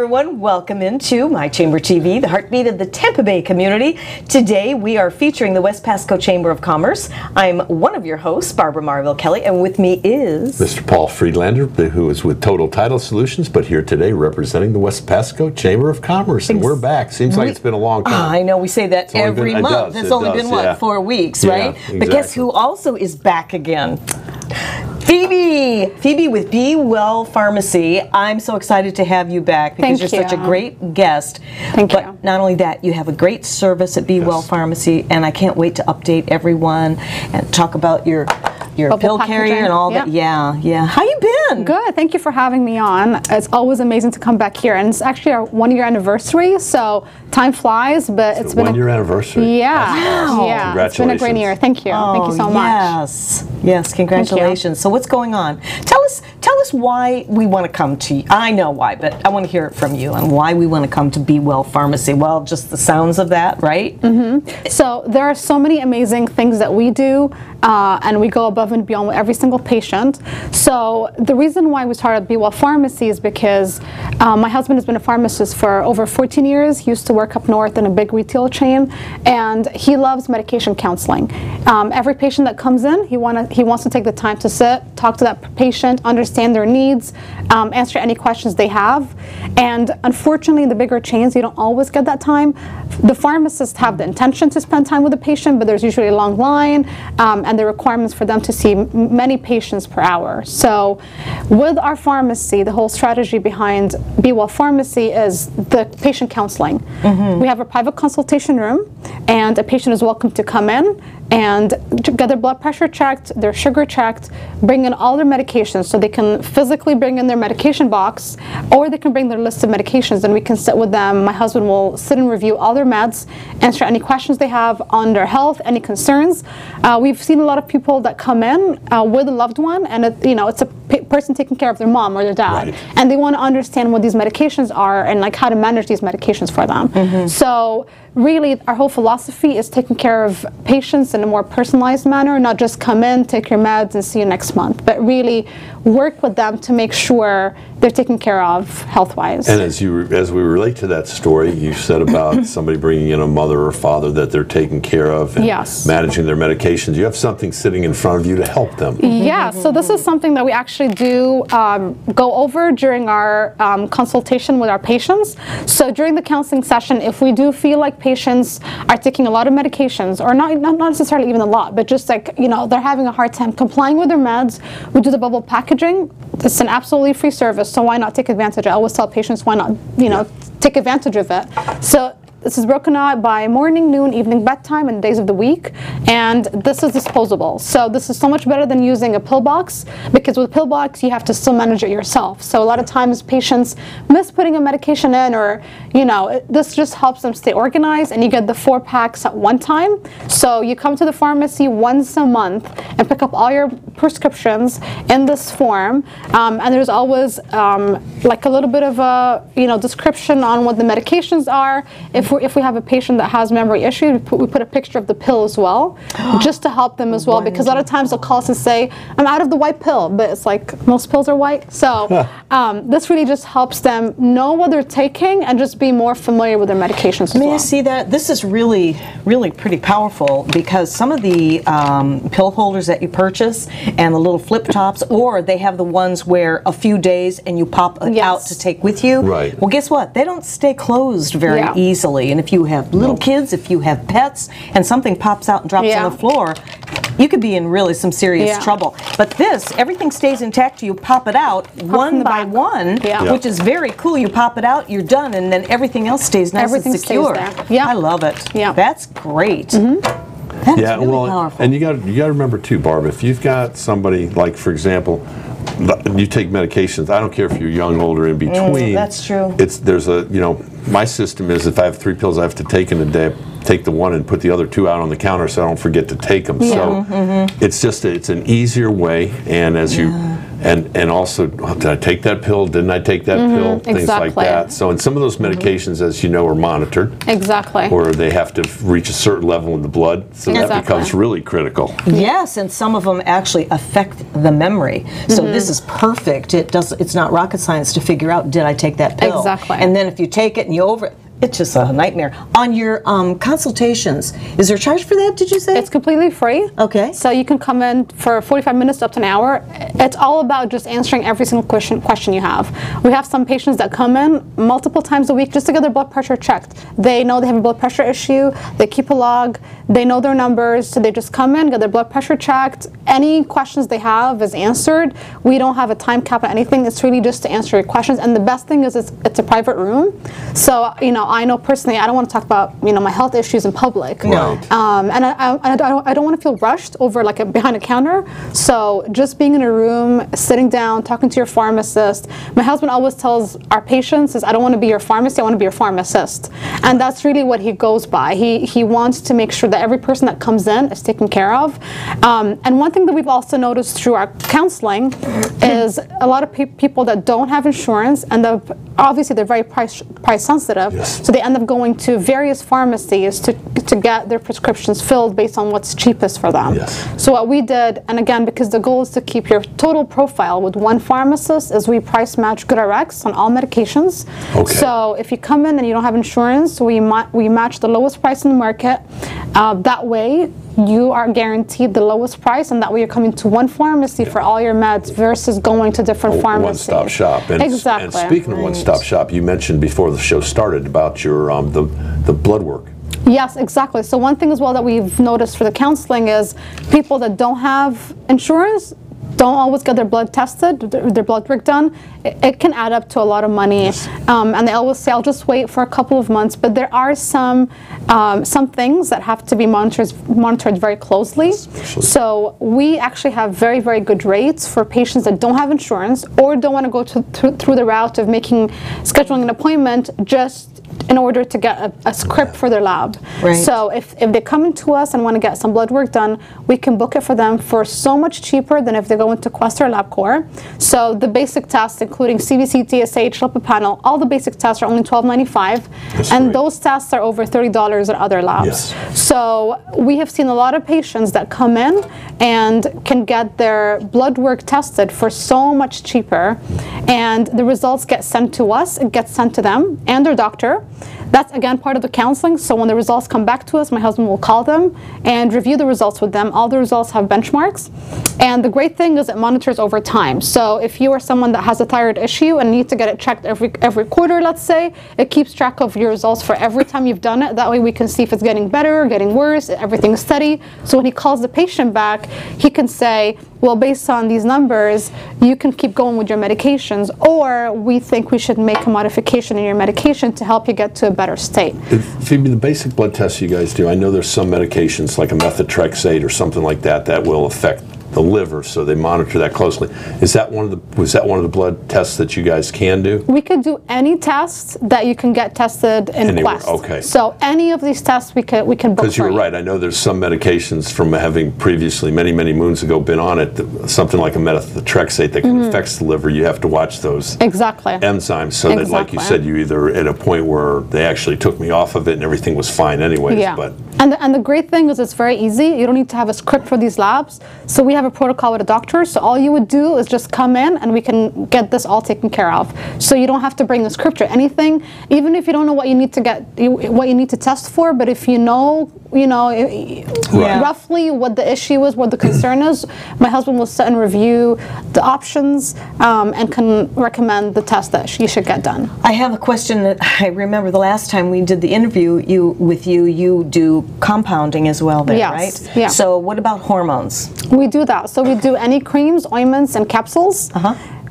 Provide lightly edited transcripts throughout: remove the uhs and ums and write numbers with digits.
everyone, welcome into My Chamber TV, the heartbeat of the Tampa Bay community. Today we are featuring the West Pasco Chamber of Commerce. I'm one of your hosts, Barbara Marville Kelly, and with me is Mr. Paul Friedlander, who is with Total Title Solutions, but here today representing the West Pasco Chamber of Commerce. And we're back. Seems like it's been a long time. I know, we say that every month. It's only been, what, 4 weeks, right? Exactly. But guess who also is back again? Phoebe! Phoebe with Be Well Pharmacy. I'm so excited to have you back because you're such a great guest. Thank you. But not only that, you have a great service at Be Well Pharmacy, and I can't wait to update everyone and talk about your pill carrier and all that. Yeah. How you been? Good. Thank you for having me on. It's always amazing to come back here, and it's actually our 1-year anniversary, so time flies, but it's been a 1-year anniversary. Yeah. Wow. Yeah. Congratulations. It's been a great year. Thank you. Thank you so much. Yes, congratulations. So what's going on? Tell us why we want to come to you. I know why, but I want to hear it from you on why we want to come to Be Well Pharmacy. Well, just the sounds of that, right? Mm-hmm. So there are so many amazing things that we do, and we go above and beyond with every single patient. So the reason why we started Be Well Pharmacy is because my husband has been a pharmacist for over 14 years. He used to work up north in a big retail chain, and he loves medication counseling. Every patient that comes in, he wants to take the time to sit, talk to that patient, understand their needs, answer any questions they have. And unfortunately, in the bigger chains, you don't always get that time. The pharmacists have the intention to spend time with the patient, but there's usually a long line, and the requirements for them to see many patients per hour. So with our pharmacy, the whole strategy behind Be Well Pharmacy is the patient counseling. Mm-hmm. We have a private consultation room, and a patient is welcome to come in and get their blood pressure checked, their sugar checked, bring in all their medications, so they can physically bring in their medication box, or they can bring their list of medications, and we can sit with them. My husband will sit and review all their meds, answer any questions they have on their health, any concerns. We've seen a lot of people that come in with a loved one, and it's a person taking care of their mom or their dad, right, and they want to understand what these medications are and like how to manage these medications for them. Mm-hmm. So really, our whole philosophy is taking care of patients in a more personalized manner, not just come in, take your meds, and see you next month, but really work with them to make sure they're taken care of health-wise. And as we relate to that story, you said about somebody bringing in a mother or father that they're taking care of and managing their medications. You have something sitting in front of you to help them. Yeah, so this is something that we actually do go over during our consultation with our patients. So during the counseling session, if we do feel like patients are taking a lot of medications, or not necessarily even a lot, but just like, they're having a hard time complying with their meds, we do the bubble packaging. It's an absolutely free service, so why not take advantage? I always tell patients, why not, take advantage of it. So this is broken out by morning, noon, evening, bedtime, and days of the week. And this is disposable. So this is so much better than using a pill box, because with a pill box, you have to still manage it yourself. So a lot of times patients miss putting a medication in, or, this just helps them stay organized, and you get the 4 packs at one time. So you come to the pharmacy once a month and pick up all your prescriptions in this form. And there's always like a little bit of a, description on what the medications are. If we have a patient that has memory issues, we put a picture of the pill as well, just to help them as well, because a lot of times they'll call us and say, I'm out of the white pill, but it's like most pills are white. So this really just helps them know what they're taking and just be more familiar with their medications as well. May I see that? This is really, really pretty powerful, because some of the pill holders that you purchase and the little flip tops, or they have the ones where a few days and you pop it out to take with you. Right. Well, guess what? They don't stay closed very easily. And if you have little kids, if you have pets, and something pops out and drops on the floor, you could be in really some serious trouble. But this, everything stays intact. You pop it out one by one, which is very cool. You pop it out, you're done, and then everything else stays nice and secure. I love it. That's great. Mm-hmm. That's really powerful. And you got to remember too, Barb, if you've got somebody like, for example, you take medications. I don't care if you're young, old, or in between. That's true. My system is, if I have 3 pills I have to take in a day, take the one and put the other 2 out on the counter so I don't forget to take them. So it's an easier way, and as you and also, did I take that pill? Didn't I take that pill? Things like that. So, and some of those medications, as you know, are monitored. Exactly. Or they have to reach a certain level in the blood, so that becomes really critical. Yes, and some of them actually affect the memory. So this is perfect. It's not rocket science to figure out, did I take that pill? Exactly. And then if you take it and you it's just a nightmare. On your consultations, is there a charge for that, did you say? It's completely free. Okay. So you can come in for 45 minutes up to an hour. It's all about just answering every single question you have. We have some patients that come in multiple times a week just to get their blood pressure checked. They know they have a blood pressure issue, they keep a log, they know their numbers, so they just come in, get their blood pressure checked. Any questions they have is answered. We don't have a time cap or anything. It's really just to answer your questions. And the best thing is it's a private room. So, I know personally, I don't want to talk about, my health issues in public. Right. And I don't want to feel rushed over behind a counter. So just being in a room, sitting down, talking to your pharmacist. My husband always tells our patients is, I don't want to be your pharmacist, I want to be your pharmacist. And that's really what he goes by. He wants to make sure that every person that comes in is taken care of. And one thing that we've also noticed through our counseling is a lot of people that don't have insurance, and obviously they're very price sensitive. Yes. So they end up going to various pharmacies to get their prescriptions filled based on what's cheapest for them. Yes. So what we did, and again, because the goal is to keep your total profile with one pharmacist, is we price match GoodRx on all medications. Okay. So if you come in and you don't have insurance, we match the lowest price in the market. That way, you are guaranteed the lowest price, and that way you're coming to one pharmacy for all your meds versus going to different pharmacies. One-stop shop. And, exactly. And speaking of one-stop shop, you mentioned before the show started about your the blood work. Yes, exactly. So one thing as well that we've noticed for the counseling is people that don't have insurance don't always get their blood tested, their blood work done. It can add up to a lot of money. Yes. And they always say, I'll just wait for a couple of months. But there are some things that have to be monitored very closely. Especially. So we actually have very, very good rates for patients that don't have insurance or don't want to go through the route of scheduling an appointment just in order to get a script for their lab. Right. So if they come into us and want to get some blood work done, we can book it for them for so much cheaper than if they go into Quest or LabCorp. So the basic tests, including CBC, TSH, lipid panel, all the basic tests are only $12.95, and great. Those tests are over $30 at other labs. Yes. So we have seen a lot of patients that come in and can get their blood work tested for so much cheaper, and the results get sent to us, it gets sent to them and their doctor. That's again part of the counseling. So when the results come back to us, my husband will call them and review the results with them. All the results have benchmarks. And the great thing is it monitors over time. So if you are someone that has a thyroid issue and need to get it checked every quarter, let's say, it keeps track of your results for every time you've done it. That way we can see if it's getting better, getting worse, everything's steady. So when he calls the patient back, he can say, well, based on these numbers, you can keep going with your medications, or we think we should make a modification in your medication to help you get to a better state. Phoebe, the basic blood tests you guys do, I know there's some medications like a methotrexate or something like that that will affect the liver, so they monitor that closely. Was that one of the blood tests that you guys can do? We could do any test that you can get tested in Anywhere. Quest. Okay. So any of these tests we can book. Because you were right. I know there's some medications from having previously many moons ago been on it. Something like a methotrexate that can affect the liver. You have to watch those enzymes so that, like you said, you either at a point where they actually took me off of it and everything was fine anyways. Yeah. But and the great thing is it's very easy. You don't need to have a script for these labs. So we have a protocol with a doctor, so all you would do is just come in and we can get this all taken care of. So you don't have to bring the script or anything, even if you don't know what you need to test for. But if you know roughly what the issue is, what the concern is, my husband will sit and review the options and can recommend the test that you should get done. I have a question that I remember the last time we did the interview you do compounding as well there, yes. right? Yeah. So what about hormones? We do that. So we do any creams, ointments, and capsules.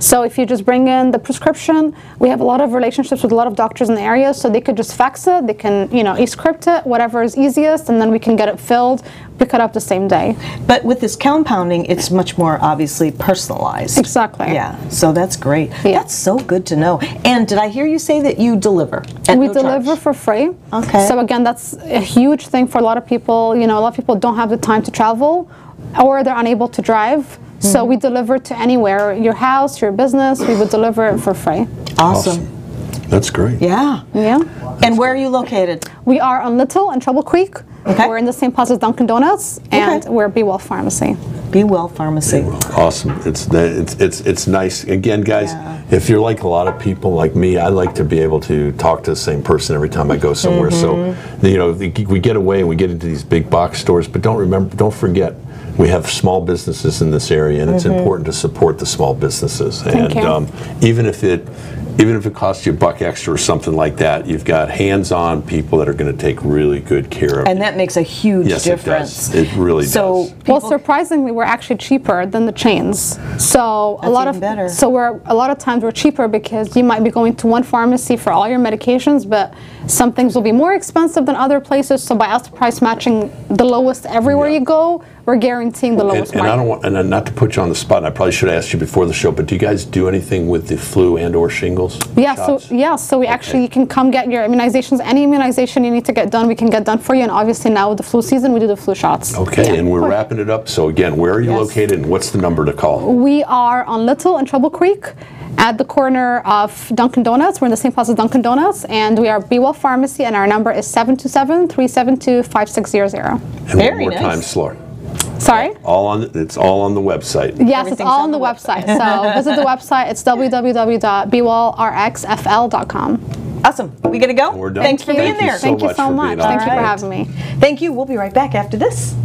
So if you just bring in the prescription, we have a lot of relationships with a lot of doctors in the area, so they could just fax it, they can, you know, e-script it, whatever is easiest, and then we can get it filled, pick it up the same day. But with this compounding, it's much more obviously personalized. Exactly. Yeah, so that's great. Yeah. That's so good to know. And did I hear you say that you deliver? We deliver for free. Okay. So again, that's a huge thing for a lot of people. You know, a lot of people don't have the time to travel, or they're unable to drive. So we deliver to anywhere, your house, your business, we would deliver it for free. Awesome. That's great. Yeah. Yeah. And where are you located? We are on Little and Trouble Creek. Okay. We're in the same plaza as Dunkin' Donuts, and we're Be Well Pharmacy. Be Well Pharmacy. Awesome. It's nice. Again, guys, if you're like a lot of people like me, I like to be able to talk to the same person every time I go somewhere. So, you know, we get away and we get into these big box stores, but don't forget, we have small businesses in this area, and it's important to support the small businesses. Thank you. Even if it costs you $1 extra or something like that, you've got hands-on people that are going to take really good care of you. And that makes a huge difference. Yes, it does. It really does. Well, surprisingly, we're actually cheaper than the chains. So a lot of better. So a lot of times we're cheaper because you might be going to one pharmacy for all your medications, but some things will be more expensive than other places. So by us price matching the lowest everywhere you go, we're guaranteeing the lowest and I don't want, and not to put you on the spot, and I probably should have asked you before the show, but do you guys do anything with the flu and/or shingles? Yeah, shots? so we actually, you can come get your immunizations. Any immunization you need to get done, we can get done for you. And obviously now with the flu season, we do the flu shots. Okay, and we're wrapping it up. So again, where are you located, and what's the number to call? We are on Little and Trouble Creek, at the corner of Dunkin' Donuts. We're in the same plaza as Dunkin' Donuts, and we are Be Well Pharmacy, and our number is 727-372-5600. And one more time, slower. Sorry? It's all on the website. Yes, it's all on the website. So visit the website. It's www.bewellrxfl.com. Awesome. We gonna go? We're done. Thanks for being there. Thank you so much. Thank you for having me. Thank you. We'll be right back after this.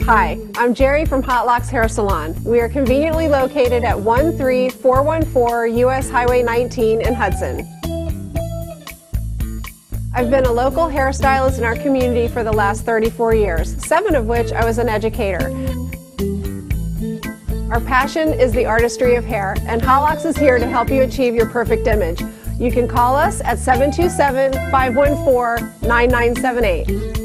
Hi, I'm Jerry from Hot Locks Hair Salon. We are conveniently located at 13414 US Highway 19 in Hudson. I've been a local hairstylist in our community for the last 34 years, 7 of which I was an educator. Our passion is the artistry of hair, and Hot Locks is here to help you achieve your perfect image. You can call us at 727-514-9978.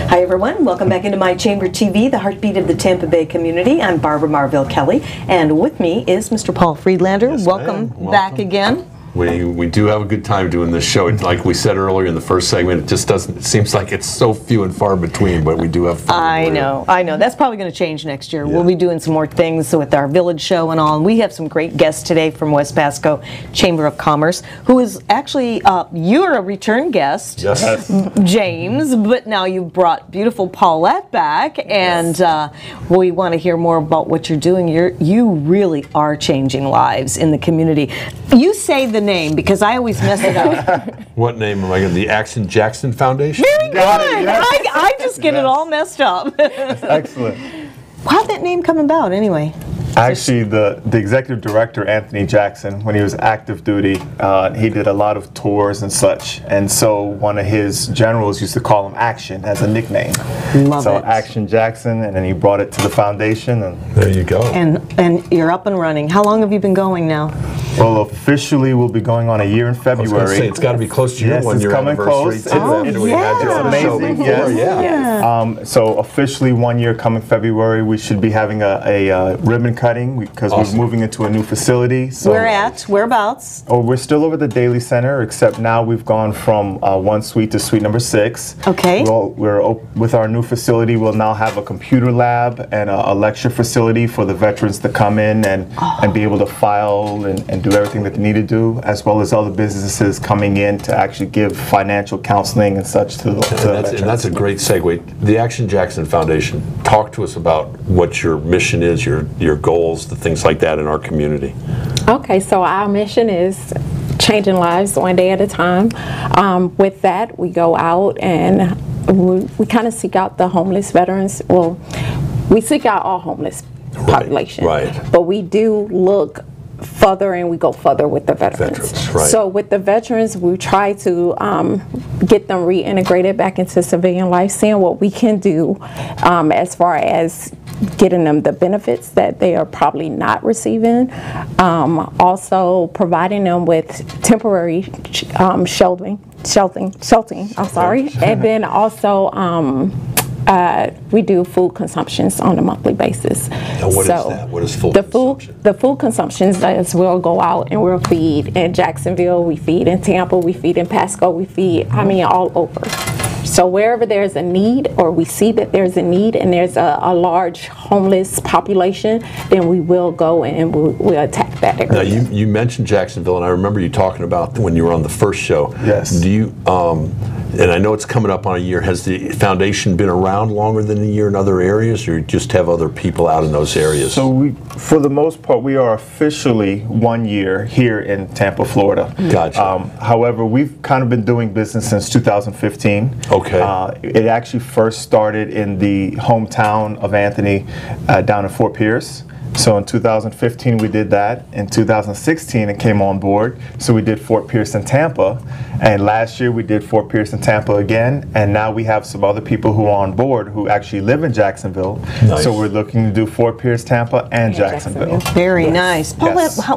Hi everyone, welcome back into My Chamber TV, the heartbeat of the Tampa Bay community. I'm Barbara Marville Kelly, and with me is Mr. Paul Friedlander. Yes, welcome back again. We do have a good time doing this show. Like we said earlier in the first segment, it just doesn't, it seems like it's so few and far between, but we do have fun. I know. That's probably going to change next year. Yeah. We'll be doing some more things with our village show and all, and we have some great guests today from West Pasco Chamber of Commerce, who is actually, you're a return guest, yes. James, but now you've brought beautiful Paulette back, and we want to hear more about what you're doing. You really are changing lives in the community. You say the name, because I always mess it up. What name am I going to? The Action Jackson Foundation? Very good. Yes. I just get it all messed up. Excellent. How'd that name come about anyway? Actually, the executive director, Anthony Jackson, when he was active duty, he did a lot of tours and such. And so one of his generals used to call him Action as a nickname. Love so it. Action Jackson, and then he brought it to the foundation. And there you go. And you're up and running. How long have you been going now? Well, officially we'll be going on a year in February. I was say, it's got to be close to your 1 year anniversary. It's coming close. It's amazing. Yes. So officially 1 year coming February. We should be having a ribbon cutting because we're moving into a new facility. So Whereabouts? Oh, we're still over the Daily Center, except now we've gone from one suite to suite number 6. Okay. With our new facility, we'll now have a computer lab and a lecture facility for the veterans to come in and be able to file and do everything that they need to do, as well as other businesses coming in to actually give financial counseling and such to the veterans. And that's a great segue. The Action Jackson Foundation, talk to us about what your mission is, your goals, the things like that in our community. Okay, so our mission is changing lives one day at a time. With that, we go out and we kind of seek out the homeless veterans. Well, we seek out all homeless population, right. But we do look further, and we go further with the veterans. Right. So with the veterans, we try to get them reintegrated back into civilian life, seeing what we can do as far as getting them the benefits that they are probably not receiving. Also providing them with temporary sheltering, I'm sorry. And then also we do food consumptions on a monthly basis. Now what is that? What is food consumption? The food consumptions is we'll go out and we'll feed in Jacksonville, we feed in Tampa, we feed in Pasco, we feed, all over. So wherever there's a need, or we see that there's a need and there's a large homeless population, then we will go and we'll attack that area. Now you mentioned Jacksonville, and I remember you talking about when you were on the first show. Yes. Do you, and I know it's coming up on a year, has the foundation been around longer than a year in other areas, or you just have other people out in those areas? So for the most part, we are officially 1 year here in Tampa, Florida. Gotcha. However, we've kind of been doing business since 2015. Okay. It actually first started in the hometown of Anthony down in Fort Pierce. So in 2015 we did that. In 2016 it came on board, so we did Fort Pierce and Tampa. And last year we did Fort Pierce and Tampa again. And now we have some other people who are on board who actually live in Jacksonville. Nice. So we're looking to do Fort Pierce, Tampa, and Jacksonville. Very nice. Paulette, Yes.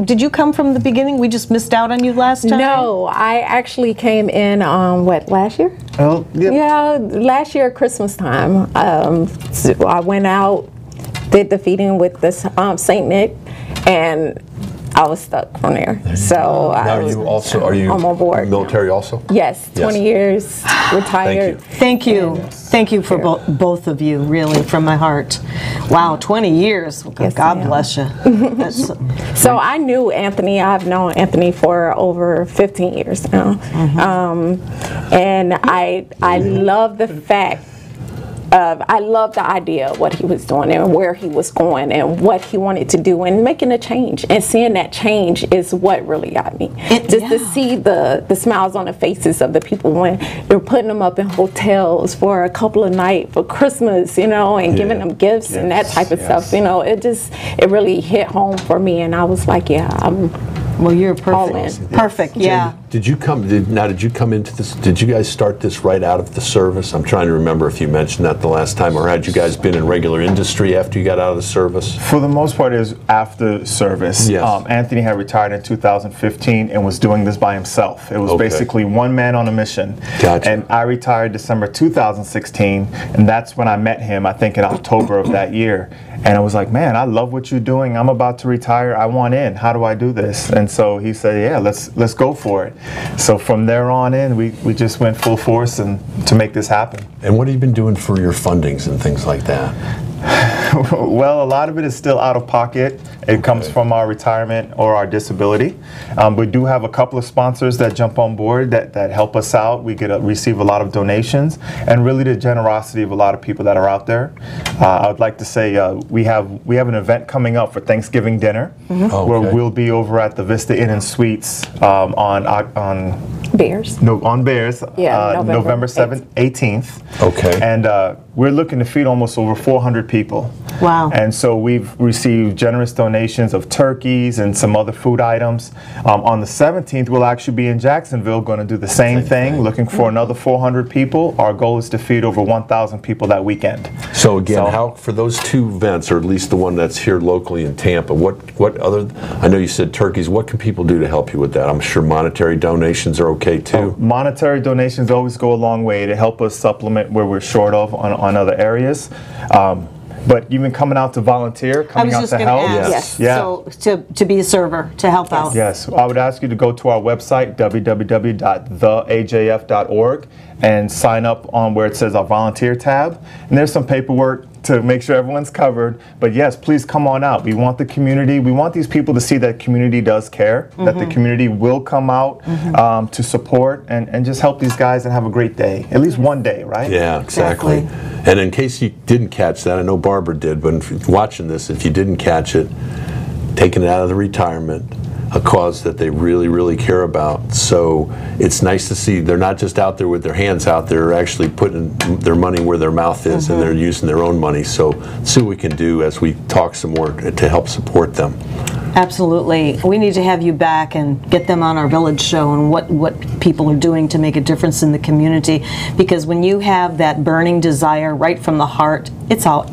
did you come from the beginning? We just missed out on you last time? No, I actually came in, last year? Oh, Yeah, last year at Christmas time. So I went out, did the feeding with this St. Nick, and I was stuck from there. So now are you I'm on board military now. also? Yes, 20 years, retired. Thank you. Thank you for both of you, really, from my heart. Wow, 20 years. Yes, God bless you. So I knew Anthony. I've known Anthony for over 15 years now. And I love the fact I love the idea of what he was doing and where he was going and what he wanted to do and making a change. And seeing that change is what really got me. To see the smiles on the faces of the people when they're putting them up in hotels for a couple of nights for Christmas, you know, and giving them gifts and that type of stuff. You know, it really hit home for me. And I was like, well, you're perfect. Perfect, yeah. Did you come into this, did you guys start this right out of the service? I'm trying to remember if you mentioned that the last time, or had you guys been in regular industry after you got out of the service? For the most part, it was after service. Yes. Anthony had retired in 2015 and was doing this by himself. It was basically one man on a mission. Gotcha. And I retired December 2016, and that's when I met him, I think in October of that year. And I was like, man, I love what you're doing. I'm about to retire. I want in. How do I do this? And so he said, yeah, let's go for it. So from there on in, we just went full force and to make this happen. And what have you been doing for your fundings and things like that? Well, a lot of it is still out of pocket. It comes from our retirement or our disability. We do have a couple of sponsors that jump on board that help us out. We receive a lot of donations, and really the generosity of a lot of people that are out there. I would like to say we have an event coming up for Thanksgiving dinner where we'll be over at the Vista Inn and Suites on Bears. No, on Bears. November 7th, 18th. Okay. And we're looking to feed almost over 400 people. Wow. And so we've received generous donations of turkeys and some other food items. On the 17th, we'll actually be in Jacksonville going to do the same thing, looking for another 400 people. Our goal is to feed over 1,000 people that weekend. So again, how for those two events, or at least the one that's here locally in Tampa, what other, I know you said turkeys, what can people do to help you with that? I'm sure monetary donations are okay too. Monetary donations always go a long way to help us supplement where we're short of on other areas. But even coming out to volunteer, coming out to help. Yes. So to be a server, to help out. Yes. I would ask you to go to our website, www.theajf.org, and sign up on where it says our volunteer tab. And there's some paperwork to make sure everyone's covered. But yes, please come on out. We want the community. We want these people to see that community does care, that the community will come out to support and just help these guys and have a great day. At least one day, right? Yeah, exactly. And in case you didn't catch that, I know Barbara did, but if you're watching this, if you didn't catch it, taking it out of the retirement, a cause that they really, really care about. So it's nice to see they're not just out there with their hands out, they're actually putting their money where their mouth is, and they're using their own money. So let's see what we can do as we talk some more to help support them. Absolutely. We need to have you back and get them on our village show and what people are doing to make a difference in the community. Because when you have that burning desire right from the heart, it's out.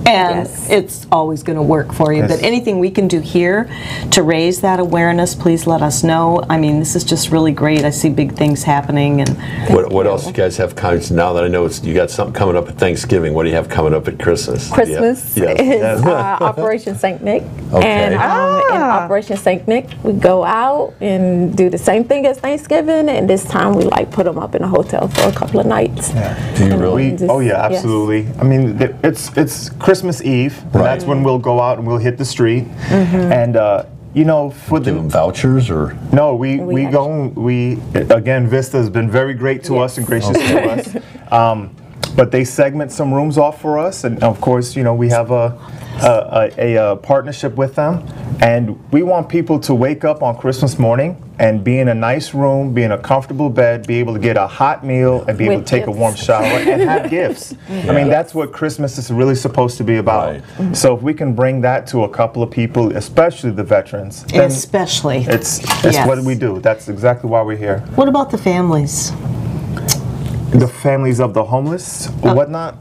And it's always going to work for you. But anything we can do here to raise that awareness, please let us know. I mean, this is just really great. I see big things happening. And what else do you guys have coming? Now that I know you got something coming up at Thanksgiving, what do you have coming up at Christmas? Christmas is Operation St. Nick. And in Operation St. Nick, we go out and do the same thing as Thanksgiving, and this time we put them up in a hotel for a couple of nights. Do you really? Oh yeah, absolutely. I mean, it's Christmas Eve, and that's when we'll go out and we'll hit the street, and you know, for give them vouchers or no, we again, Vista has been very great to us and gracious to us, but they segment some rooms off for us, and of course, you know, we have a partnership with them, and we want people to wake up on Christmas morning and be in a nice room, be in a comfortable bed, be able to get a hot meal, and be able to take a warm shower and have gifts. I mean, that's what Christmas is really supposed to be about. So if we can bring that to a couple of people, especially the veterans, then it's what we do. That's exactly why we're here. What about the families? The families of the homeless or whatnot?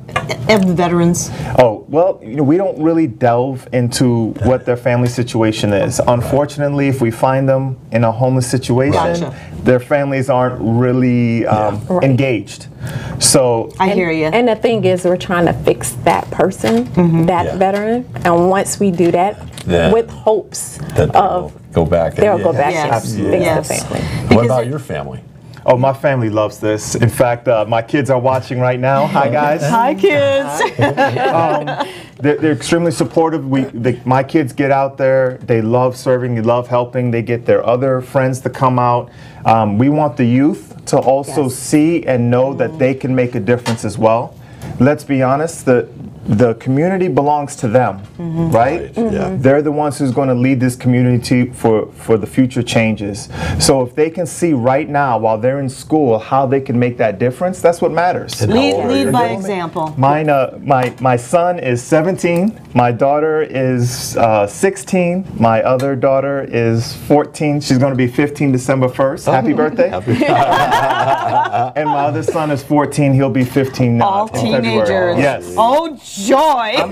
Of the veterans. Oh, well, you know, we don't really delve into what their family situation is. Unfortunately, if we find them in a homeless situation, their families aren't really engaged. So I hear you. And the thing is, we're trying to fix that person, that veteran, and once we do that, with hopes that of go back. They'll go back and absolutely. fix the family. What about your family? Oh, my family loves this. In fact, my kids are watching right now. Hi, guys. Hi, kids. They're extremely supportive. My kids get out there. They love serving. They love helping. They get their other friends to come out. We want the youth to also see and know that they can make a difference as well. Let's be honest, the community belongs to them, right? Yeah. They're the ones who's going to lead this community for the future changes. So if they can see right now while they're in school how they can make that difference, that's what matters. Lead by example. Mine, my son is 17. My daughter is 16. My other daughter is 14. She's going to be 15 December 1st. Happy birthday. And my other son is 14. He'll be 15 All in February. teenagers. Yes. Oh, joy. I'm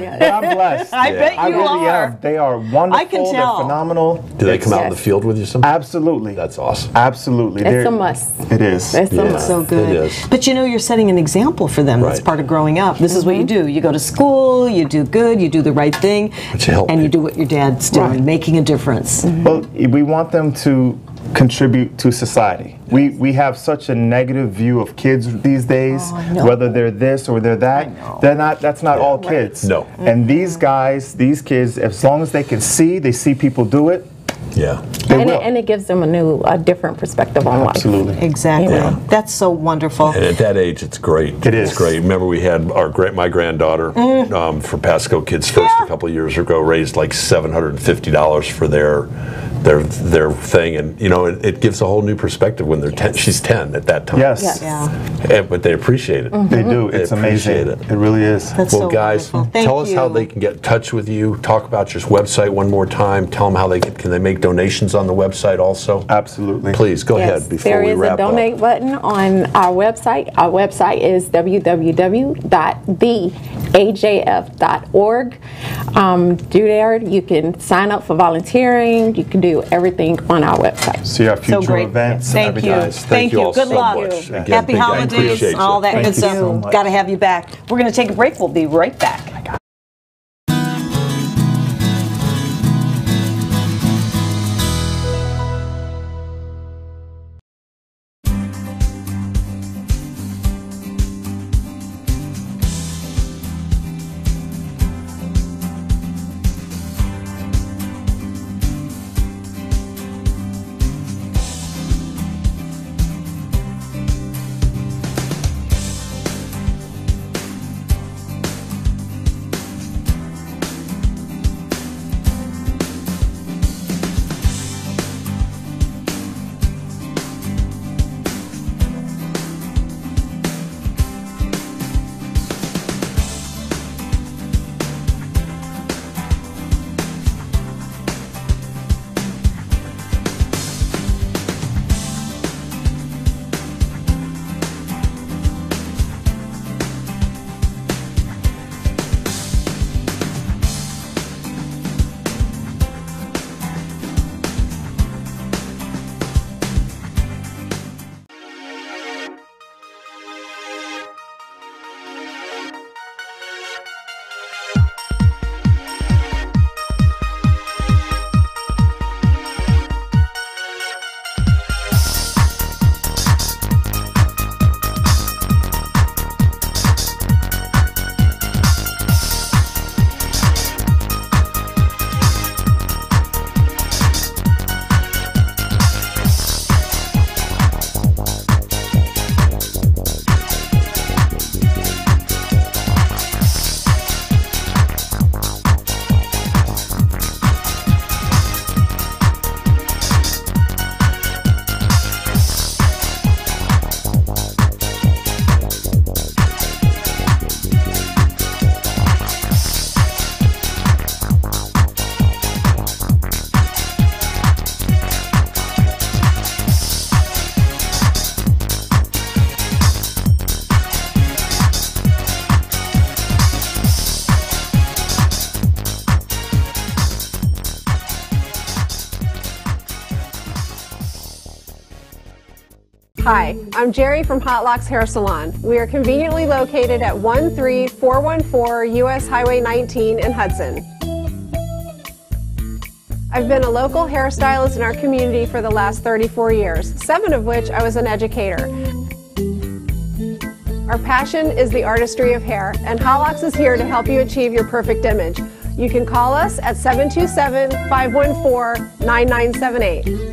blessed. I bet you I really are. am. They are wonderful. I can tell. They're phenomenal. Do they come out in the field with you sometimes? Absolutely. That's awesome. Absolutely. It's a must. It is. It's a must. So good. It is. But you know, you're setting an example for them. That's Right. part of growing up. This is what you do. You go to school, you do good, you do the right thing, But you help and you do people. what your dad's doing, Right. making a difference. Well, we want them to contribute to society. We have such a negative view of kids these days, whether they're this or they're that. That's not all kids. No. And these guys, these kids, as long as they can see, they see people do it, Yeah. they will. And it gives them a different perspective on life. Absolutely. Exactly. Yeah. That's so wonderful. And at that age, it's great. It is. It's great. Remember, we had my granddaughter for Pasco Kids First a couple of years ago raised like $750 for their thing, and you know it gives a whole new perspective when they're 10. She's 10 at that time. Yes. But they appreciate it. They do. It's appreciate amazing. it. It really is. That's Well, so guys, wonderful. Thank tell us how you. they can get in touch with you. Talk about your website one more time. Tell them how they can they make donations on the website also. Absolutely. Please go ahead before there we is wrap a donate up. button on our website. Our website is www.theajf.org. Through there, you can sign up for volunteering. You can do everything on our website. See our future great. events. Thank and you. everything. Guys, Thank you. all Good so luck. much. Again, Happy I holidays, appreciate you. all that Thank good you stuff. so much. Got to have you back. We're going to take a break. We'll be right back. Hi, I'm Jerry from Hot Locks Hair Salon. We are conveniently located at 13414 US Highway 19 in Hudson. I've been a local hairstylist in our community for the last 34 years, 7 of which I was an educator. Our passion is the artistry of hair, and Hot Locks is here to help you achieve your perfect image. You can call us at 727-514-9978.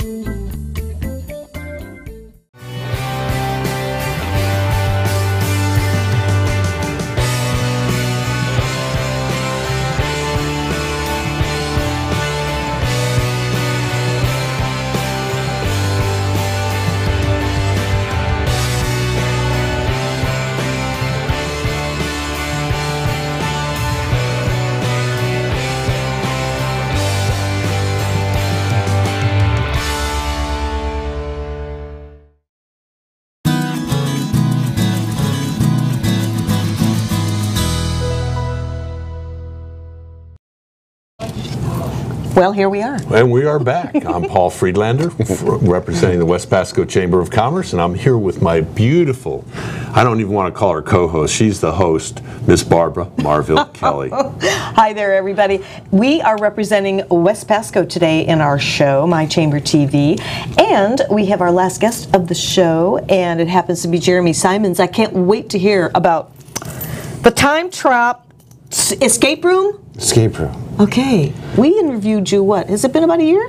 Well, here we are. And we are back. I'm Paul Friedlander, representing the West Pasco Chamber of Commerce, and I'm here with my beautiful, I don't even want to call her co-host, she's the host, Miss Barbara Marville Kelly. Hi there, everybody. We are representing West Pasco today in our show, My Chamber TV, and we have our last guest of the show, and it happens to be Jeremy Simons. I can't wait to hear about the Time Trap escape room? Escape room. Okay. We interviewed you, what? Has it been about a year?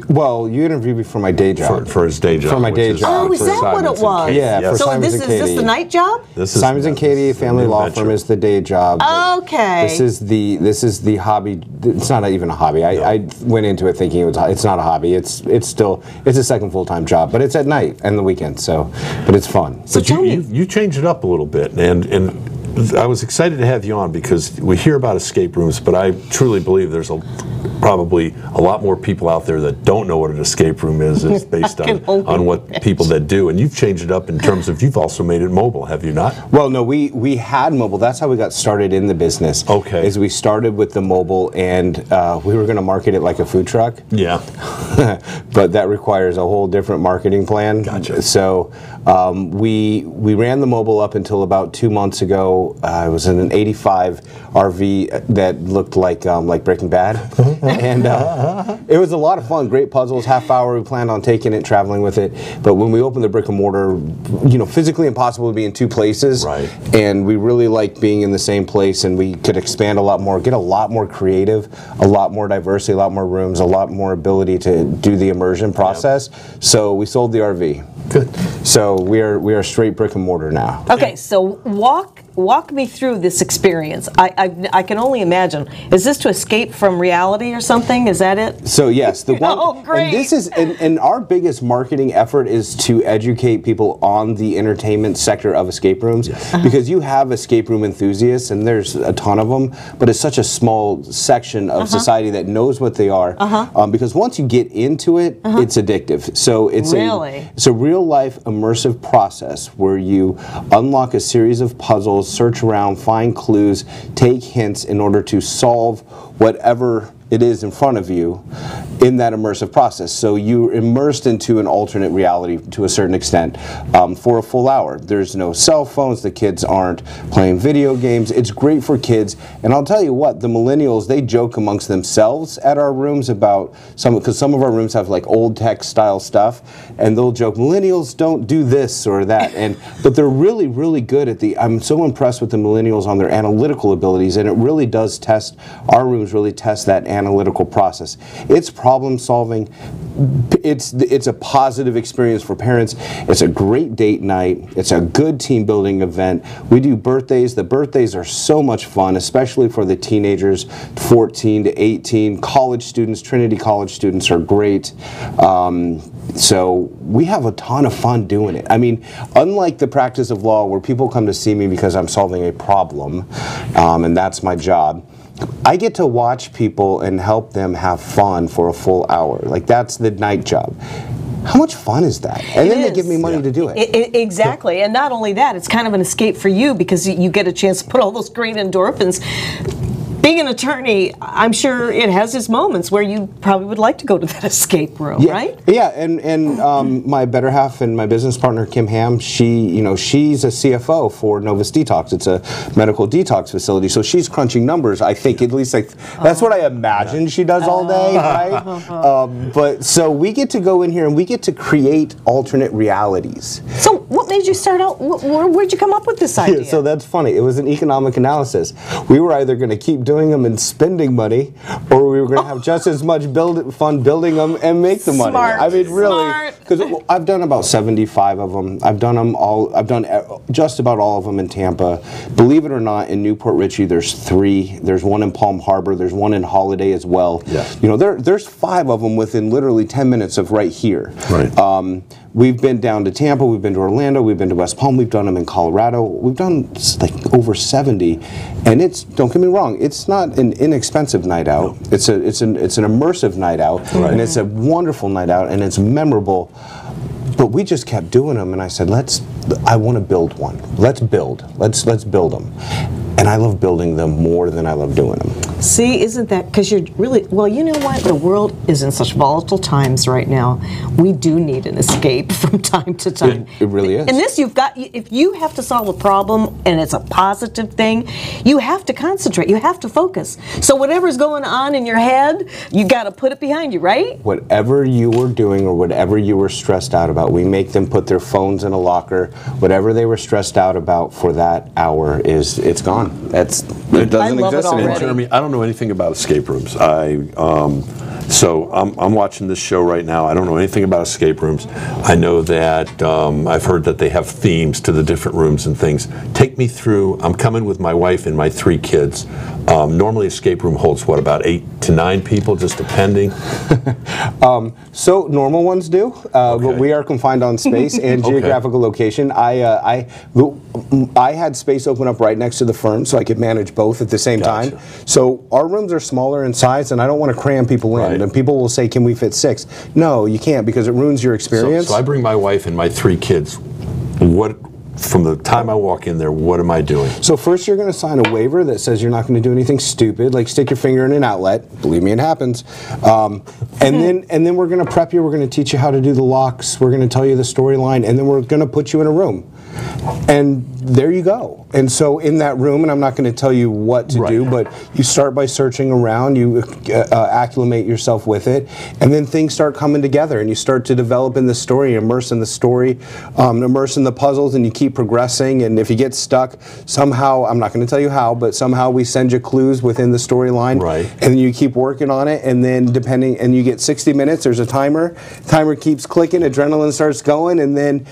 Well, you interviewed me for my day job. For his day job. For my day job. Oh, is that what it was? Yeah, for so Simons and Katie. Is this the night job? This is Simons and Katie Family Law Firm is the day job. Okay. This is the hobby. It's not even a hobby. I went into it thinking it's not a hobby. It's a second full-time job, but it's at night and the weekend. But it's fun. So you changed it up a little bit, and I was excited to have you on because we hear about escape rooms, but I truly believe there's probably a lot more people out there that don't know what an escape room is based on what people that do. And you've changed it up in terms of you've also made it mobile, have you not? Well, no, we had mobile. That's how we got started in the business. Okay. Is we started with the mobile, and we were going to market it like a food truck. Yeah. But that requires a whole different marketing plan. Gotcha. So we ran the mobile up until about 2 months ago. I was in an 85 RV that looked like Breaking Bad. And it was a lot of fun, great puzzles, half hour. We planned on taking it, traveling with it. But when we opened the brick and mortar, physically impossible to be in 2 places. Right. And we really liked being in the same place, and we could expand a lot more, get a lot more creative, a lot more diversity, a lot more rooms, a lot more ability to do the immersion process. Yep. So we sold the RV. Good. So we are straight brick and mortar now. Okay, so walk me through this experience. I can only imagine. Is this to escape from reality or something? Is that it? So yes, the one. Oh, great. And this is, and our biggest marketing effort is to educate people on the entertainment sector of escape rooms, because you have escape room enthusiasts, and there's a ton of them, but it's such a small section of society that knows what they are. Because once you get into it, it's addictive. So it's a real life immersive process where you unlock a series of puzzles, search around, find clues, take hints in order to solve whatever it is in front of you in that immersive process. So you're immersed into an alternate reality to a certain extent for a full hour. There's no cell phones, the kids aren't playing video games. It's great for kids. And I'll tell you what, the millennials, they joke amongst themselves at our rooms about because some of our rooms have like old tech style stuff, and they'll joke, millennials don't do this or that. But they're really, really good at I'm so impressed with the millennials on their analytical abilities, and it really does our rooms really test that analytical process. It's problem solving. It's a positive experience for parents. It's a great date night. It's a good team building event. We do birthdays. The birthdays are so much fun, especially for the teenagers, 14 to 18. College students, Trinity College students are great. So we have a ton of fun doing it. I mean, unlike the practice of law where people come to see me because I'm solving a problem, and that's my job, I get to watch people and help them have fun for a full hour. Like, that's the night job. How much fun is that? And then they give me money to do it. Exactly. And not only that, it's kind of an escape for you because you get a chance to put all those great endorphins. being an attorney, I'm sure it has its moments where you probably would like to go to that escape room, right? Yeah, and my better half and my business partner Kim Ham, she's a CFO for Novus Detox. It's a medical detox facility, so she's crunching numbers. I think at least that's what I imagine she does all day, right? But so we get to go in here and we get to create alternate realities. So what made you start out? Where'd you come up with this idea? Yeah, so that's funny. It was an economic analysis. We were either going to keep doing them and spending money, or we were going to have just as much fun building them and make the money. I mean, really, because I've done about 75 of them. I've done them all. I've done just about all of them in Tampa. Believe it or not, in Newport Richey, there's 3. There's one in Palm Harbor. There's one in Holiday as well. Yeah. There's 5 of them within literally 10 minutes of right here. Right. We've been down to Tampa, we've been to Orlando, we've been to West Palm, we've done them in Colorado. We've done like over 70, and don't get me wrong, it's not an inexpensive night out. No. It's an immersive night out, and it's a wonderful night out, and it's memorable. But we just kept doing them, and I said, I want to build one. Let's build them. And I love building them more than I love doing them. See, isn't that, because you're really, well, you know what? The world is in such volatile times right now. We do need an escape from time to time. It really is. And this, if you have to solve a problem and it's a positive thing, you have to concentrate, you have to focus. So whatever's going on in your head, you got to put it behind you, right? Whatever you were doing or whatever you were stressed out about, we make them put their phones in a locker. Whatever they were stressed out about for that hour it's gone. It doesn't exist anymore. Jeremy, I don't know anything about escape rooms. So I'm watching this show right now. I don't know anything about escape rooms. I know that I've heard that they have themes to the different rooms and things. Take me through. I'm coming with my wife and my 3 kids. Normally, escape room holds what, about 8 to 9 people, just depending. So normal ones do, but we are confined on space and geographical location. I had space open up right next to the firm, so I could manage both at the same time. So our rooms are smaller in size, and I don't want to cram people in. And people will say, "Can we fit 6?" No, you can't, because it ruins your experience. So I bring my wife and my 3 kids. From the time I walk in there, what am I doing? So first you're going to sign a waiver that says you're not going to do anything stupid, like stick your finger in an outlet. Believe me, it happens. And then we're going to prep you. We're going to teach you how to do the locks. We're going to tell you the storyline, and then we're going to put you in a room. And there you go. And so in that room, and I'm not going to tell you what to do, but you start by searching around, you acclimate yourself with it, and then things start coming together, and you start to develop in the story, immerse in the story, immerse in the puzzles, and you keep progressing. And if you get stuck, somehow, I'm not going to tell you how, but somehow we send you clues within the storyline, and then you keep working on it, and then and you get 60 minutes, there's a timer keeps clicking, adrenaline starts going, and then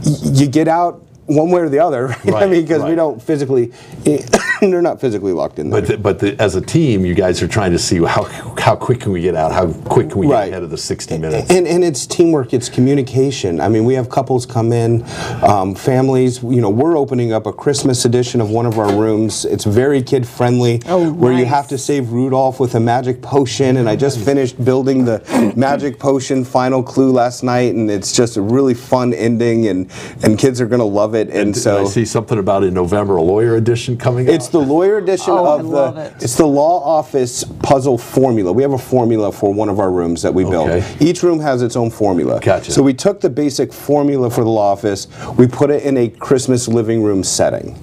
you get out one way or the other, right? I mean, because we don't physically, they're not physically locked in there. But as a team, you guys are trying to see how quick can we get out, how quick can we get ahead of the 60 minutes. And it's teamwork, it's communication. I mean, we have couples come in, families, we're opening up a Christmas edition of one of our rooms. It's very kid-friendly, where you have to save Rudolph with a magic potion, and I just finished building the magic potion final clue last night, and it's just a really fun ending, and kids are going to love it. And so I see something about in November a lawyer edition coming out. It's the lawyer edition of it's the law office puzzle formula. We have a formula for one of our rooms that we built. Each room has its own formula. Gotcha. So we took the basic formula for the law office, we put it in a Christmas living room setting.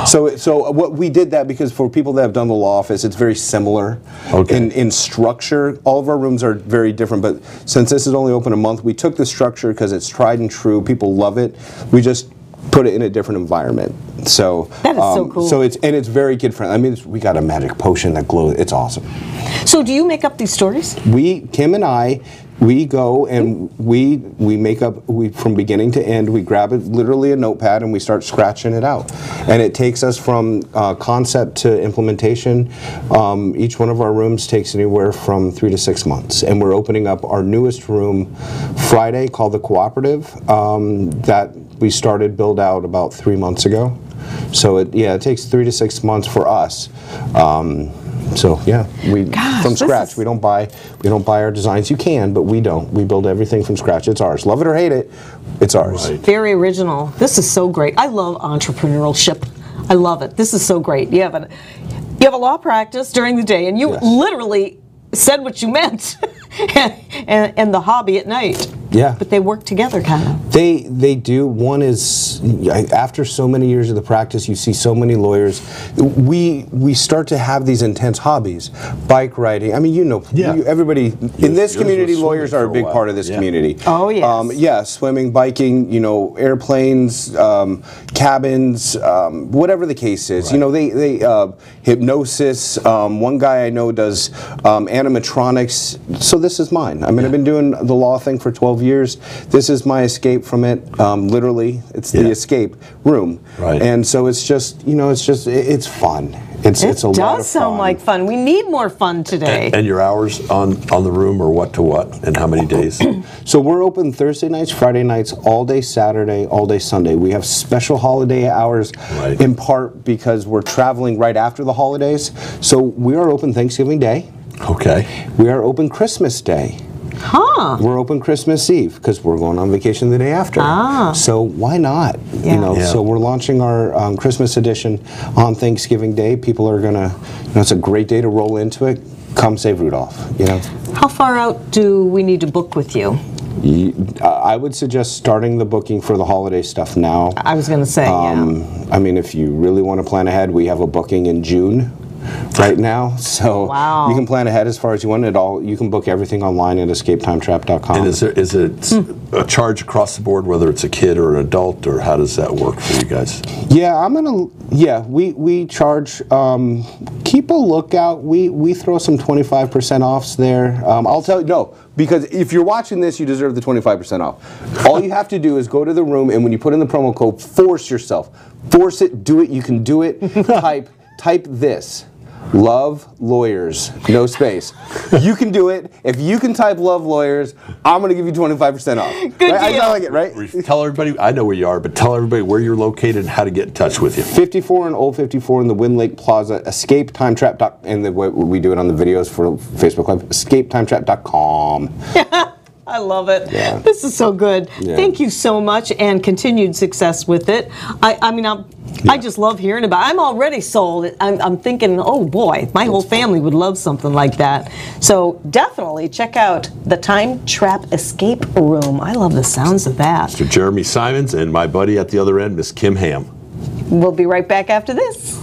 So what we did that because for people that have done the law office, it's very similar in structure. All of our rooms are very different, but since this is only open a month, we took the structure because it's tried and true. People love it. We just put it in a different environment. So that is so cool. So it's very kid friendly. I mean, we got a magic potion that glows. It's awesome. So do you make up these stories? Kim and I, we go and we make up from beginning to end. We grab it, literally a notepad, and we start scratching it out. And it takes us from concept to implementation. Each one of our rooms takes anywhere from 3 to 6 months. And we're opening up our newest room Friday, called the Cooperative, that we started build out about 3 months ago. So it takes 3 to 6 months for us. So yeah, from scratch. We don't buy our designs. You can, but we don't. We build everything from scratch. It's ours. Love it or hate it, it's ours. Very original. This is so great. I love entrepreneurship. I love it. This is so great. You have a law practice during the day, and you literally said what you meant, and the hobby at night. Yeah. But they work together, kind of. They do. One is, after so many years of the practice, you see so many lawyers. We start to have these intense hobbies. Bike riding. I mean, everybody in this community, lawyers are a big part of this community. Oh, yes. Yeah, swimming, biking, airplanes, cabins, whatever the case is. Right. They hypnosis. One guy I know does animatronics. So this is mine. I mean, I've been doing the law thing for 12 years. This is my escape from it. Literally, it's the escape room. Right. And so it's just, it's fun. It's a lot of fun. It does sound like fun. We need more fun today. And your hours on the room are what to what, and how many days? So we're open Thursday nights, Friday nights, all day Saturday, all day Sunday. We have special holiday hours, in part because we're traveling right after the holidays. So we are open Thanksgiving Day. Okay. We are open Christmas Day. Huh. We're open Christmas Eve because we're going on vacation the day after. Ah. So why not? So we're launching our Christmas edition on Thanksgiving Day. People are gonna, it's a great day to roll into it. Come save Rudolph. How far out do we need to book with you? I would suggest starting the booking for the holiday stuff now. I was going to say, I mean, if you really want to plan ahead, we have a booking in June. Right now, so you can plan ahead as far as you want. You can book everything online at escapetimetrap.com. And is it a charge across the board, whether it's a kid or an adult, or how does that work for you guys? Yeah, we charge. Keep a lookout. We throw some 25% offs there. I'll tell you, because if you're watching this, you deserve the 25% off. All you have to do is go to the room, and when you put in the promo code, force yourself. Force it. Do it. You can do it. Type this. Love lawyers, no space. You can do it. If you can type love lawyers, I'm going to give you 25% off. Good deal. I sound like it, right? Tell everybody, I know where you are, but tell everybody where you're located and how to get in touch with you. 54 and Old 54 in the Wind Lake Plaza, escapetimetrap. And the way we do it on the videos for Facebook Live, escapetimetrap.com. I love it. Yeah. This is so good. Yeah. Thank you so much, and continued success with it. I just love hearing about it. I'm already sold. I'm thinking, oh boy, my whole family would love something like that. So definitely check out the Time Trap Escape Room. I love the sounds of that. Mr. Jeremy Simons and my buddy at the other end, Miss Kim Ham. We'll be right back after this.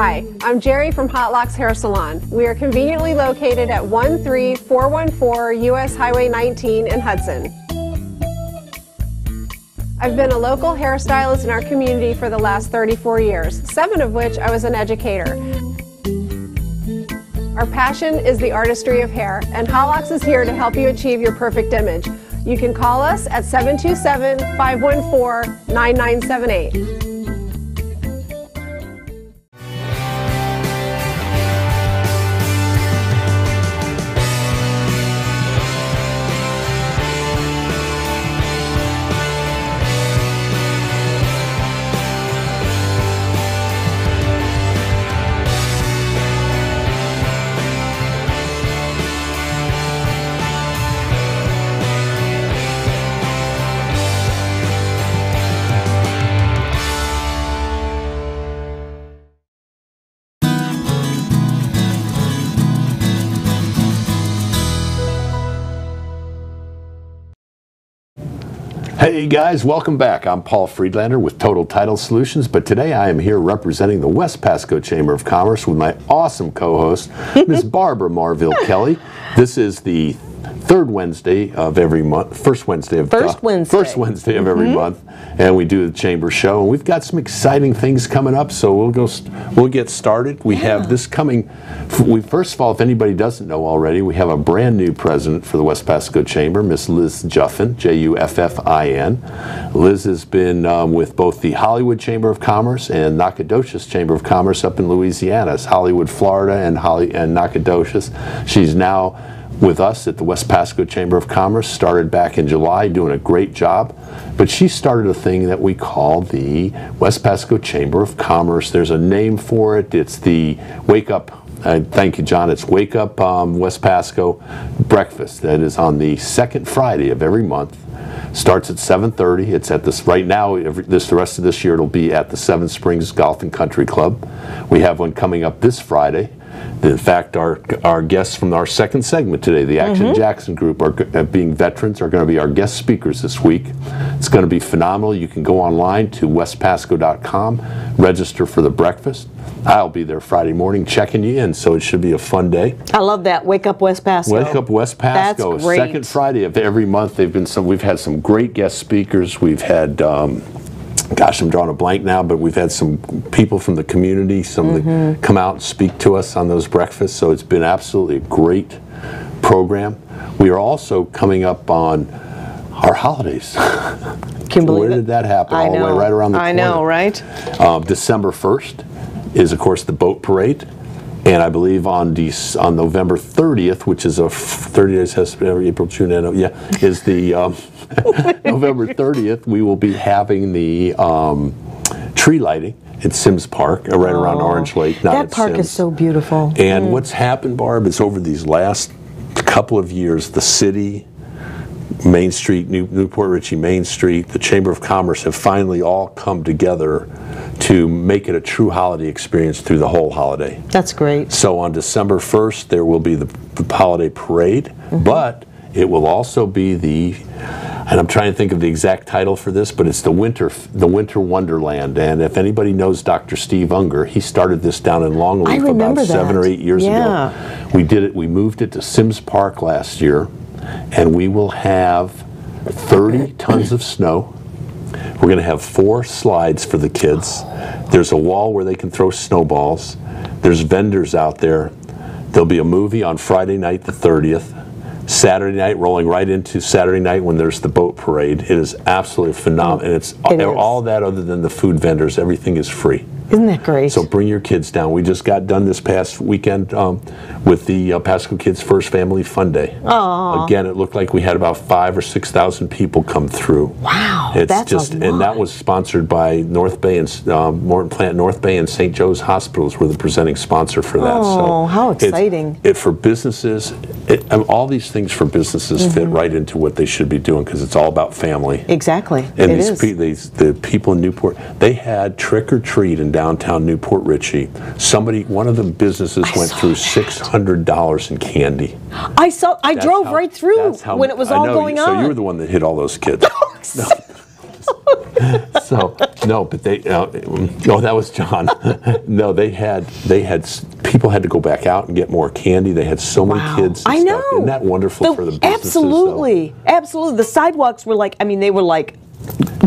Hi, I'm Jerry from Hot Locks Hair Salon. We are conveniently located at 13414 US Highway 19 in Hudson. I've been a local hairstylist in our community for the last 34 years, 7 of which I was an educator. Our passion is the artistry of hair, and Hot Locks is here to help you achieve your perfect image. You can call us at 727-514-9978. Hey guys, welcome back. I'm Paul Friedlander with Total Title Solutions, but today I am here representing the West Pasco Chamber of Commerce with my awesome co-host, Miss Barbara Marville Kelly. This is the third Wednesday of every month, first Wednesday of every month, and we do the Chamber Show, and we've got some exciting things coming up, so we'll get started. We have this coming. First of all, if anybody doesn't know already, we have a brand new president for the West Pasco Chamber, Miss Liz Juffin, Juffin. Liz has been with both the Hollywood Chamber of Commerce and Nacogdoches Chamber of Commerce up in Louisiana. It's Hollywood, Florida, and Nacogdoches. She's now with us at the West Pasco Chamber of Commerce, started back in July, doing a great job. But she started a thing that we call the West Pasco Chamber of Commerce. There's a name for it. It's the Wake Up, thank you, John. It's Wake Up West Pasco Breakfast. That is on the second Friday of every month. Starts at 7:30. It's at this right now. The rest of this year, it'll be at the Seven Springs Golf and Country Club. We have one coming up this Friday. In fact, our guests from our second segment today, the Action Jackson Group, being veterans, are going to be our guest speakers this week. It's going to be phenomenal. You can go online to westpasco.com, register for the breakfast. I'll be there Friday morning checking you in, so it should be a fun day. I love that. Wake Up West Pasco. Wake Up West Pasco. That's great. Second Friday of every month. We've had some great guest speakers. We've had gosh, I'm drawing a blank now, but we've had some people from the community, that come out and speak to us on those breakfasts, so it's been absolutely a great program. We are also coming up on our holidays. Where did that happen? All the way right around the corner. I know, right? December 1st is, of course, the boat parade. And I believe on November 30th, which is a 30 days, April, June, is the November 30th, we will be having the tree lighting at Sims Park, right around Orange Lake. That park is so beautiful. And what's happened, Barb, is over these last couple of years, the city, Main Street, Newport Richey Main Street, the Chamber of Commerce have finally all come together to make it a true holiday experience through the whole holiday. That's great. So on December 1st, there will be the holiday parade, but it will also be and I'm trying to think of the exact title for this, but it's the Winter Wonderland. And if anybody knows Dr. Steve Unger, he started this down in Longleaf about 7 or 8 years ago. We moved it to Sims Park last year, and we will have 30 tons of snow. We're going to have 4 slides for the kids. There's a wall where they can throw snowballs. There's vendors out there. There'll be a movie on Friday night, the 30th. Saturday night, rolling right into Saturday night when there's the boat parade. It is absolutely phenomenal. And it's all that other than the food vendors. Everything is free. Isn't that great? So bring your kids down. We just got done this past weekend with the Pasco Kids First Family Fun Day. Aww. Again, it looked like we had about 5,000 or 6,000 people come through. Wow, that's a lot. And that was sponsored by North Bay and Morton Plant North Bay and St. Joe's Hospitals were the presenting sponsor for that. Oh, how exciting! For businesses, all these things for businesses fit right into what they should be doing because it's all about family. Exactly. And the people in Newport, they had trick or treat in downtown Newport Richey. One of the businesses went through $600 in candy. I drove right through when it was all going on. So you were the one that hit all those kids. So no, but they. Oh, that was John. No, they had people had to go back out and get more candy. They had so many kids. And I know. Stuff. Isn't that wonderful for the businesses? Absolutely, absolutely. The sidewalks were like. I mean, they were like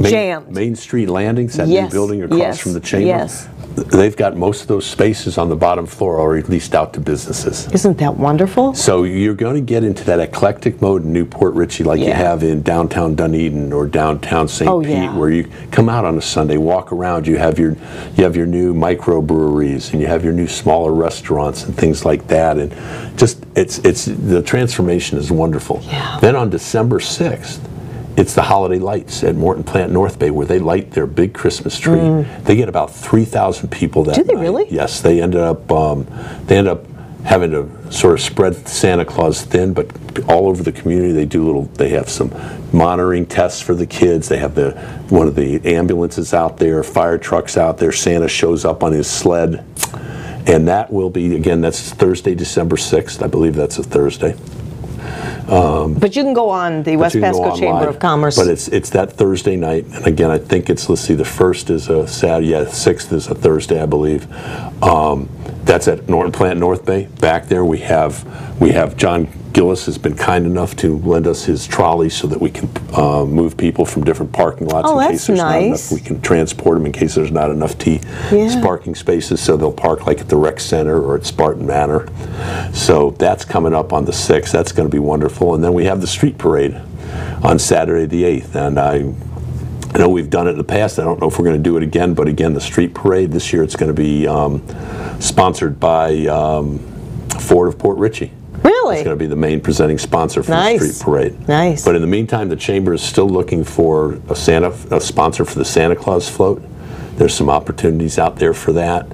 jammed. Main Street Landings, that new building across from the chamber. Yes. They've got most of those spaces on the bottom floor already leased out to businesses. Isn't that wonderful? So you're going to get into that eclectic mode in Newport Richey like you have in downtown Dunedin or downtown St. Pete, where you come out on a Sunday, walk around, you have your new microbreweries and you have your new smaller restaurants and things like that, and just it's the transformation is wonderful. Yeah. Then on December 6th, it's the holiday lights at Morton Plant North Bay where they light their big Christmas tree. They get about 3,000 people that night. Do they really? Yes, they end up having to sort of spread Santa Claus thin, but all over the community they have some monitoring tests for the kids. They have one of the ambulances out there, fire trucks out there. Santa shows up on his sled, and that will be, again, that's Thursday, December 6th. I believe that's a Thursday. But you can go on the West Pasco Chamber of Commerce. But it's that Thursday night, and again, I think it's, let's see, the 1st is a Saturday, the 6th is a Thursday, I believe. That's at Norton Plant North Bay. Back there we have John Gillis has been kind enough to lend us his trolley so that we can move people from different parking lots in case there's not enough. We can transport them in case there's not enough parking spaces, so they'll park like at the rec center or at Spartan Manor. So that's coming up on the 6th. That's going to be wonderful. And then we have the street parade on Saturday the 8th. And I know we've done it in the past. I don't know if we're going to do it again, but again, the street parade this year, it's going to be sponsored by Ford of Port Richey. Really? It's going to be the main presenting sponsor for the street parade. Nice. But in the meantime, the Chamber is still looking for a sponsor for the Santa Claus float. There's some opportunities out there for that.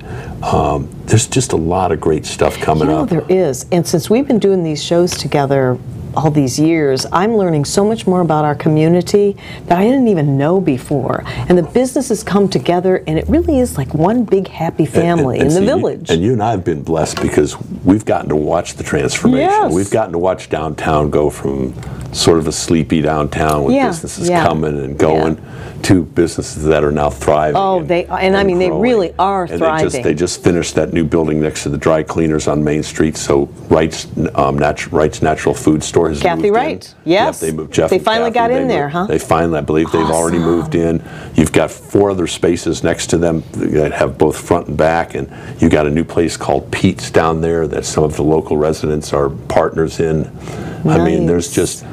There's just a lot of great stuff coming up. There is. And since we've been doing these shows together all these years, I'm learning so much more about our community that I didn't even know before. And the businesses come together, and it really is like one big happy family in the village. And you and I have been blessed because we've gotten to watch the transformation. Yes. We've gotten to watch downtown go from sort of a sleepy downtown with businesses coming and going to businesses that are now thriving. Oh, I mean, they really are thriving. They just finished that new building next to the dry cleaners on Main Street. So Wright's Natural Food Store has Kathy moved Wright, in. yes. They moved. Jeff they finally got in there, huh? They finally, I believe they've already moved in. You've got 4 other spaces next to them that have both front and back, and you got a new place called Pete's down there that some of the local residents are partners in. Nice. I mean, there's just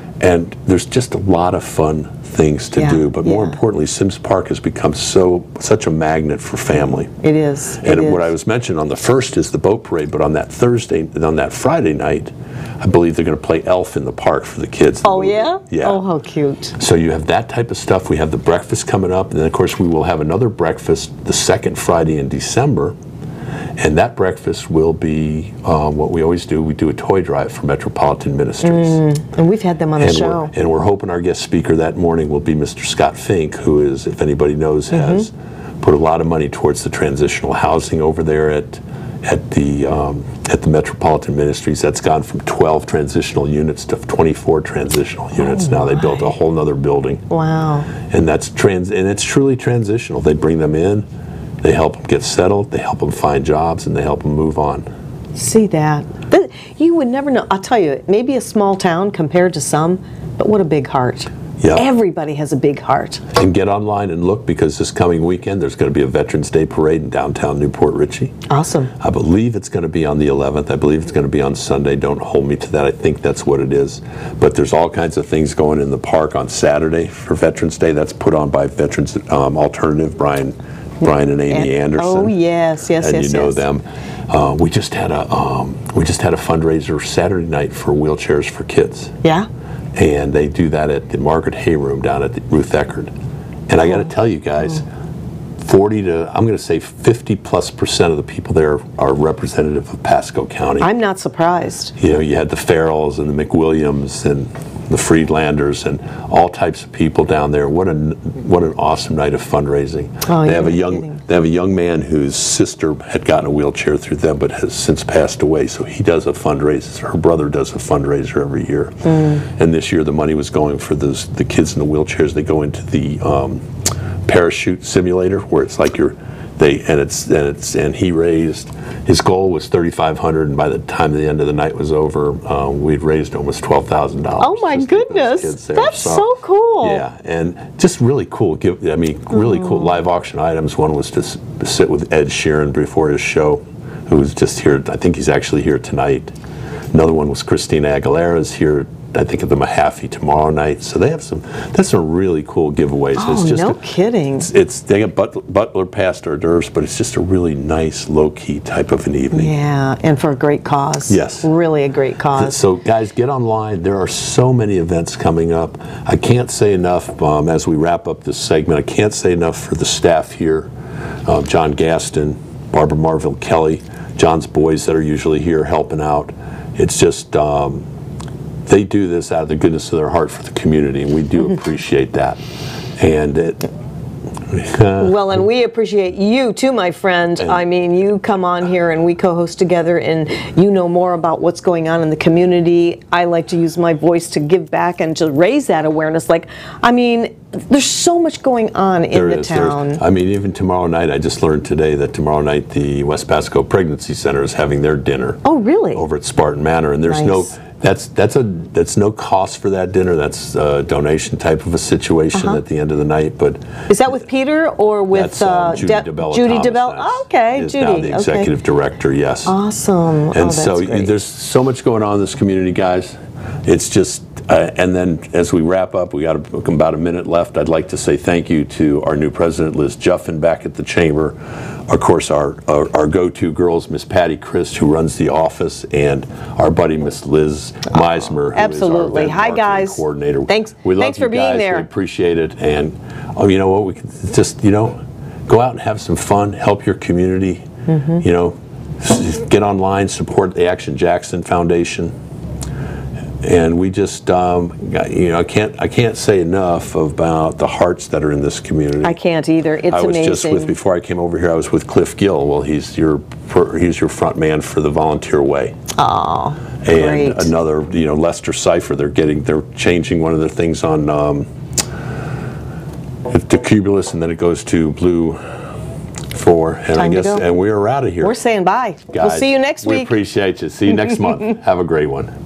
a lot of fun things to do, but more importantly, Sims Park has become such a magnet for family. It is. And what I was mentioning on the 1st is the boat parade, but on that Friday night, I believe they're going to play Elf in the park for the kids. Oh, yeah? Yeah. Oh, how cute. So you have that type of stuff. We have the breakfast coming up, and then of course we will have another breakfast the 2nd Friday in December. And that breakfast will be what we always do. We do a toy drive for Metropolitan Ministries. And we've had them on the show. And we're hoping our guest speaker that morning will be Mr. Scott Fink, who is, if anybody knows, has put a lot of money towards the transitional housing over there at the Metropolitan Ministries. That's gone from 12 transitional units to 24 transitional units. Now they built a whole nother building. Wow. And it's truly transitional. They bring them in. They help them get settled, they help them find jobs, and they help them move on. See that? You would never know. I'll tell you, maybe a small town compared to some, but what a big heart. Yep. Everybody has a big heart. And get online and look, because this coming weekend there's going to be a Veterans Day parade in downtown Newport Richey. Awesome. I believe it's going to be on the 11th. I believe it's going to be on Sunday. Don't hold me to that. I think that's what it is. But there's all kinds of things going in the park on Saturday for Veterans Day. That's put on by Veterans Alternative, Brian and Amy Anderson. Oh yes, and you know them. We just had a fundraiser Saturday night for wheelchairs for kids. Yeah. And they do that at the Margaret Hay Room down at the Ruth Eckerd. And I got to tell you guys, 40 to, I'm going to say 50+% of the people there are representative of Pasco County. I'm not surprised. You know, you had the Farrells and the McWilliams and the Friedlanders and all types of people down there. What an awesome night of fundraising. Oh, they have a young man whose sister had gotten a wheelchair through them but has since passed away, so he does a fundraiser. Her brother does a fundraiser every year. And this year the money was going for the kids in the wheelchairs. They go into the parachute simulator where it's like he raised, his goal was $3,500, and by the time the end of the night was over, we'd raised almost $12,000. Oh my goodness, that's so cool. Yeah, and just really cool. Really cool live auction items. One was to sit with Ed Sheeran before his show, who was just here. I think he's actually here tonight. Another one was Christina Aguilera's here, I think, at the Mahaffey tomorrow night. So they have that's some really cool giveaways. Oh, it's just no kidding. They got butler past hors d'oeuvres, but it's just a really nice, low-key type of an evening. Yeah, and for a great cause. Yes. Really a great cause. So guys, get online. There are so many events coming up. I can't say enough, as we wrap up this segment, I can't say enough for the staff here, John Gaston, Barbara Marville Kelly, John's boys that are usually here helping out. It's just, they do this out of the goodness of their heart for the community, and we do appreciate that. And well, and we appreciate you too, my friend. I mean, you come on here and we co-host together, and you know more about what's going on in the community. I like to use my voice to give back and to raise that awareness. Like, I mean, there's so much going on in the town. I mean, even tomorrow night, I just learned today that tomorrow night the West Pasco Pregnancy Center is having their dinner. Oh, really? Over at Spartan Manor, and there's that's no cost for that dinner. That's a donation type of a situation at the end of the night. But is that with Peter or with Judy DeBella? Judy DeBella. Oh, okay, is Judy. Now the executive director. Yes. Awesome. And so there's so much going on in this community, guys. It's just. And then as we wrap up, we got about a minute left. I'd like to say thank you to our new president, Liz Juffin, back at the chamber. Of course, our go-to girls, Miss Patty Christ, who runs the office, and our buddy, Miss Liz Meismer, who absolutely. is our event marketing coordinator. Thanks for being there. We appreciate it. And you know what? We can just go out and have some fun, help your community. Get online, support the Action Jackson Foundation. And we just, I can't say enough about the hearts that are in this community. I can't either. It's amazing. Before I came over here, I was with Cliff Gill. Well, he's your front man for the Volunteer Way. Oh, and great. Another, Lester Cipher. They're changing one of their things on to Cumulus, and then it goes to Blue 4. And we are out of here. We're saying bye. Guys, we'll see you next week. We appreciate you. See you next month. Have a great one.